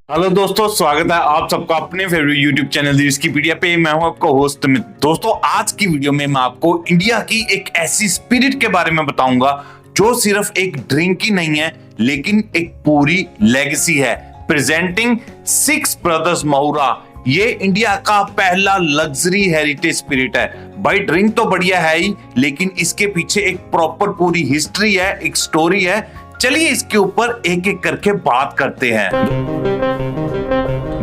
Hello दोस्तों, स्वागत है आप सबका अपने फेवरेट यूट्यूब चैनल विस्कीपीडिया पे। मैं हूं आपका होस्ट अमित। दोस्तों, आज की वीडियो में मैं आपको इंडिया की एक ऐसी स्पिरिट के बारे में बताऊंगा जो सिर्फ एक ड्रिंक ही नहीं है, लेकिन एक पूरी लेगेसी है। Presenting six brothers Mahura. ये इंडिया का पहला लग्जरी हेरिटेज स्पिरिट है। भाई, ड्रिंक तो बढ़िया है ही, लेकिन इसके पीछे एक प्रॉपर पूरी हिस्ट्री है, एक स्टोरी है। चलिए इसके ऊपर एक एक करके बात करते हैं।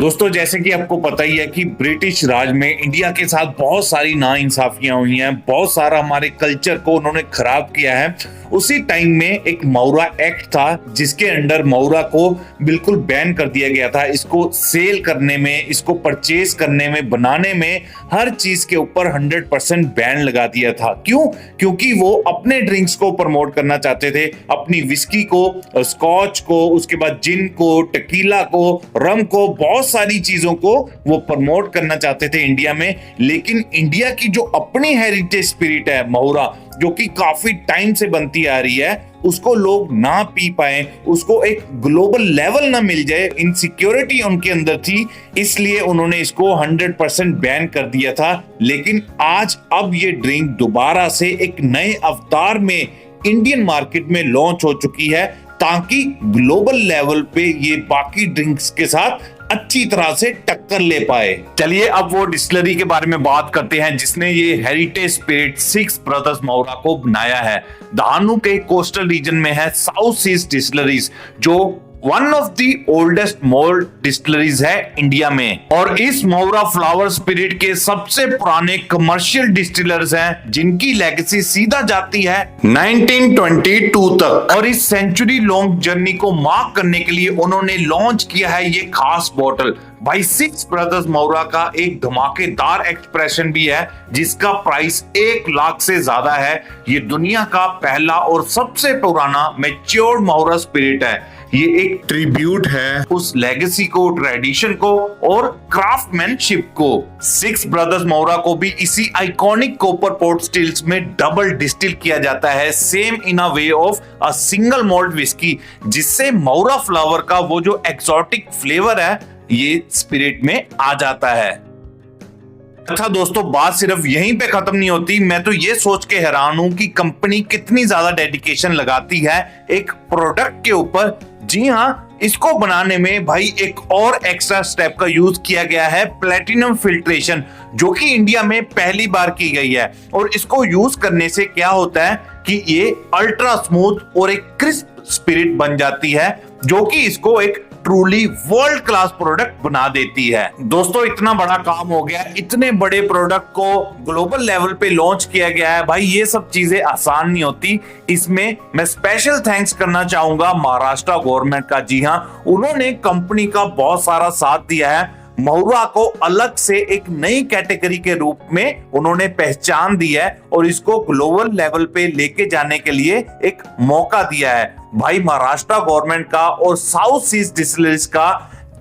दोस्तों, जैसे कि आपको पता ही है कि ब्रिटिश राज में इंडिया के साथ बहुत सारी नाइंसाफियां हुई हैं, बहुत सारा हमारे कल्चर को उन्होंने खराब किया है। उसी टाइम में एक महुरा एक्ट था जिसके अंडर महुरा को बिल्कुल बैन कर दिया गया था। इसको सेल करने में, इसको परचेज करने में, बनाने में, हर चीज के ऊपर 100% बैन लगा दिया था। क्यों? क्योंकि वो अपने ड्रिंक्स को प्रमोट करना चाहते थे, अपनी विस्की को, स्कॉच को, उसके बाद जिन को, टकीला को, रम को, बहुत सारी चीजों को वो प्रमोट करना चाहते थे इंडिया में। लेकिन इंडिया की जो अपनी हेरिटेज स्पिरिट है महुरा, जो कि काफी टाइम से बनती आ रही है, उसको लोग ना पी पाए, उसको एक ग्लोबल लेवल ना मिल जाए, इनसिक्योरिटी उनके अंदर थी, इसलिए उन्होंने इसको 100% बैन कर दिया था। लेकिन आज अब ये ड्रिंक दोबारा से एक नए अवतार में इंडियन मार्केट में लॉन्च हो चुकी है, ताकि ग्लोबल लेवल पे ये बाकी ड्रिंक्स के साथ अच्छी तरह से टक्कर ले पाए। चलिए अब वो डिस्टिलरी के बारे में बात करते हैं जिसने ये heritage spirit six brothers Mahura को बनाया है। दहानू के कोस्टल रीजन में है साउथ सीज डिस्टिलरीज, जो one of the oldest mould distilleries है इंडिया में। और इस महुरा फ्लावर स्पिरिट के सबसे पुराने कमर्शियल डिस्टिलर्स हैं, जिनकी लेगेसी सीधा जाती है 1922 तक। और इस सेंचुरी लॉन्ग जर्नी को मार्क करने के लिए उन्होंने लॉन्च किया है ये खास बॉटल। भाई, सिक्स ब्रदर्स महुरा का एक धमाकेदार एक्सप्रेशन भी है, जिसका प्राइस 1 लाख से ज्यादा है। ये दुनिया का पहला और सबसे पुराना मैच्योर्ड महुरा स्पिरिट है। ये एक ट्रिब्यूट है उस लेगेसी को, ट्रेडिशन को और क्राफ्टमैनशिप को। सिक्स ब्रदर्स महुरा को भी इसी आइकॉनिक कॉपर पॉट स्टिल्स में डबल डिस्टिल किया जाता है, same in a way of a single malt whisky, जिससे महुरा फ्लावर का वो जो एक्सोटिक फ्लेवर है ये स्पिरिट में आ जाता है। अच्छा दोस्तों, बात सिर्फ यहीं पे खत्म नहीं होती। मैं तो ये सोच के हैरान हूं कि कंपनी कितनी ज्यादा डेडिकेशन लगाती है एक प्रोडक्ट के ऊपर। जी हाँ, इसको बनाने में भाई एक और एक्स्ट्रा स्टेप का यूज किया गया है, प्लेटिनम फिल्ट्रेशन, जो कि इंडिया में पहली बार की गई है। और इसको यूज करने से क्या होता है कि ये अल्ट्रा स्मूथ और एक क्रिस्प स्पिरिट बन जाती है, जो कि इसको एक ट्रूली वर्ल्ड क्लास प्रोडक्ट बना देती है। दोस्तों, इतना बड़ा काम हो गया, इतने बड़े प्रोडक्ट को ग्लोबल लेवल पे लॉन्च किया गया है। भाई, ये सब चीजें आसान नहीं होती। इसमें मैं स्पेशल थैंक्स करना चाहूंगा महाराष्ट्र गवर्नमेंट का। जी हाँ, उन्होंने कंपनी का बहुत सारा साथ दिया है। महुरा को अलग से एक नई कैटेगरी के रूप में उन्होंने पहचान दी है और इसको ग्लोबल लेवल पे लेके जाने के लिए एक मौका दिया है। भाई, महाराष्ट्र गवर्नमेंट का और साउथ सीज डिस्टिलरीज का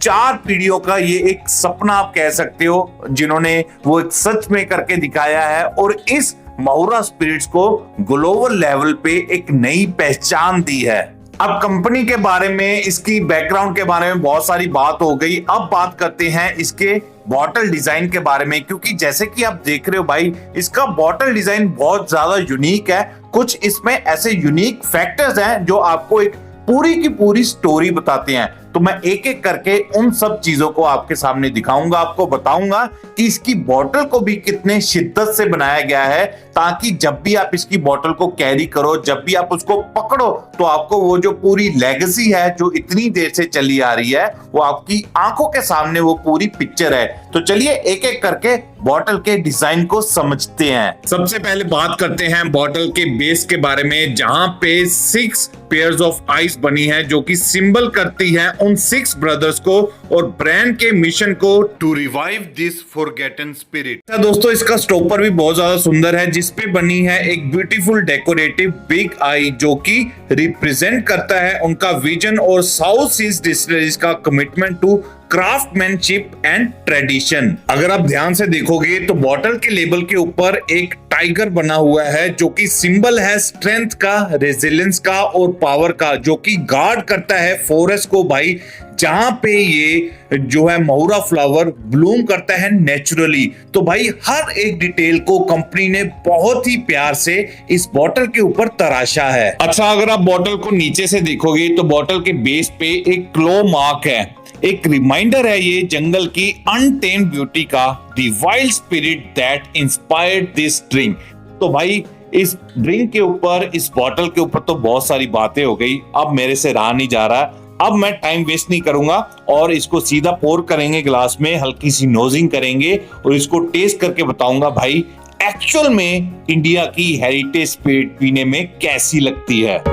4 पीढ़ियों का ये एक सपना आप कह सकते हो, जिन्होंने वो एक सच में करके दिखाया है और इस महुरा स्पिरिट्स को ग्लोबल लेवल पे एक नई पहचान दी है। अब कंपनी के बारे में, इसकी बैकग्राउंड के बारे में बहुत सारी बात हो गई। अब बात करते हैं इसके बॉटल डिजाइन के बारे में, क्योंकि जैसे कि आप देख रहे हो भाई, इसका बॉटल डिजाइन बहुत ज्यादा यूनिक है। कुछ इसमें ऐसे यूनिक फैक्टर्स हैं जो आपको एक पूरी की पूरी स्टोरी बताते हैं। तो मैं एक एक करके उन सब चीजों को आपके सामने दिखाऊंगा, आपको बताऊंगा कि इसकी बॉटल को भी कितने शिद्दत से बनाया गया है, ताकि जब भी आप इसकी बॉटल को कैरी करो, जब भी आप उसको पकड़ो, तो आपको वो जो पूरी लेगेसी है जो इतनी देर से चली आ रही है, वो आपकी आंखों के सामने वो पूरी पिक्चर है। तो चलिए एक एक करके बॉटल के डिजाइन को समझते हैं। सबसे पहले बात करते हैं बॉटल के बेस के बारे में, जहां पे 6 पेयर्स ऑफ आइस बनी है, जो कि सिंबल करती है उन 6 ब्रदर्स को और ब्रांड के मिशन को, to revive this forgotten spirit. दोस्तों, इसका स्टॉपर भी बहुत ज्यादा सुंदर है, जिसपे बनी है एक ब्यूटीफुल डेकोरेटिव बिग आई, जो कि रिप्रेजेंट करता है उनका विजन और साउथ सीज डिस्टिलरीज का commitment to craftsmanship and tradition. अगर आप ध्यान से देखोगे तो बॉटल के लेबल के ऊपर एक टाइगर बना हुआ है जो कि सिंबल है स्ट्रेंथ का, रेजिलियंस का और पावर का, जो कि गार्ड करता है फॉरेस्ट को भाई, जहां पे ये जो है मोहरा फ्लावर ब्लूम करता है नेचुरली। तो भाई हर एक डिटेल को कंपनी ने बहुत ही प्यार से इस बॉटल के ऊपर तराशा है। अच्छा, अगर आप बॉटल को नीचे से देखोगे तो बॉटल के बेस पे एक क्लो मार्क है, एक रिमाइंडर है ये जंगल की अनटेम्ड ब्यूटी का, the wild spirit that inspired this drink. तो भाई इस ड्रिंक के ऊपर, इस बॉटल के ऊपर तो बहुत सारी बातें हो गई, अब मेरे से रहा नहीं जा रहा। अब मैं टाइम वेस्ट नहीं करूंगा और इसको सीधा पोर करेंगे ग्लास में, हल्की सी नोजिंग करेंगे और इसको टेस्ट करके बताऊंगा भाई एक्चुअल में इंडिया की हेरिटेज स्पिरिट पीने में कैसी लगती है।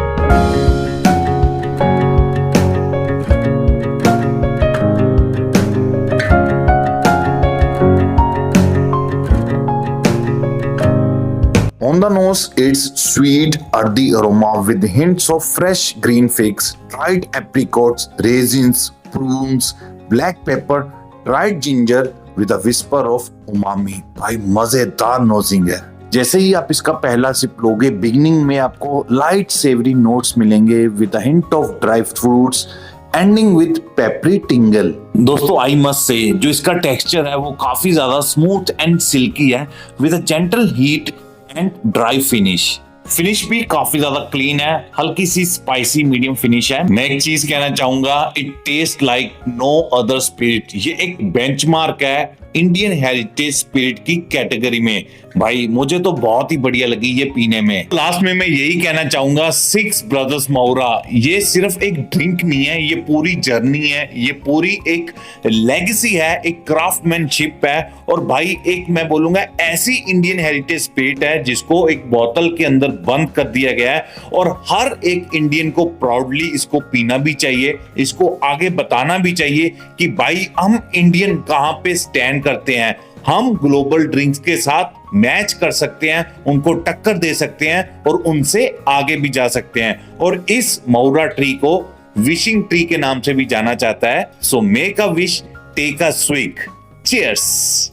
On the nose, it's sweet, earthy aroma with hints of fresh green figs, dried apricots, raisins, prunes, black pepper, dried ginger with a whisper of umami. भाई मजेदार नोजिंग है। जैसे ही आप इसका पहला सिप लोगे, बिगिनिंग में आपको लाइट सेवरी नोट्स मिलेंगे with a hint of dry fruits, ending with peppery tingle. दोस्तों आई मस्ट से जो इसका टेक्सचर है वो काफी ज्यादा स्मूथ एंड सिल्की है with a gentle heat and dry finish भी काफी ज्यादा क्लीन है, हल्की सी स्पाइसी मीडियम फिनिश है। मैं एक चीज कहना चाहूंगा, it taste like no other spirit. ये एक बेंचमार्क है इंडियन हेरिटेज स्पिरिट की कैटेगरी में। भाई मुझे तो बहुत ही बढ़िया लगी ये पीने में। लास्ट में मैं यही कहना चाहूंगा, सिक्स ब्रदर्स मोहरा ये सिर्फ एक ड्रिंक नहीं है, ये पूरी जर्नी है, ये पूरी एक लेगेसी है, एक क्राफ्टमैनशिप है और भाई एक मैं बोलूंगा ऐसी इंडियन हेरिटेज स्पिरिट है जिसको एक बोतल के अंदर बंद कर दिया गया है और हर एक इंडियन को प्राउडली इसको पीना भी चाहिए, इसको आगे बताना भी चाहिए कि भाई हम इंडियन कहां पे स्टैंड करते हैं, हम ग्लोबल ड्रिंक्स के साथ मैच कर सकते हैं, उनको टक्कर दे सकते हैं और उनसे आगे भी जा सकते हैं। और इस मोहरा ट्री को विशिंग ट्री के नाम से भी जाना जाता है। So make a wish, take a swig, cheers.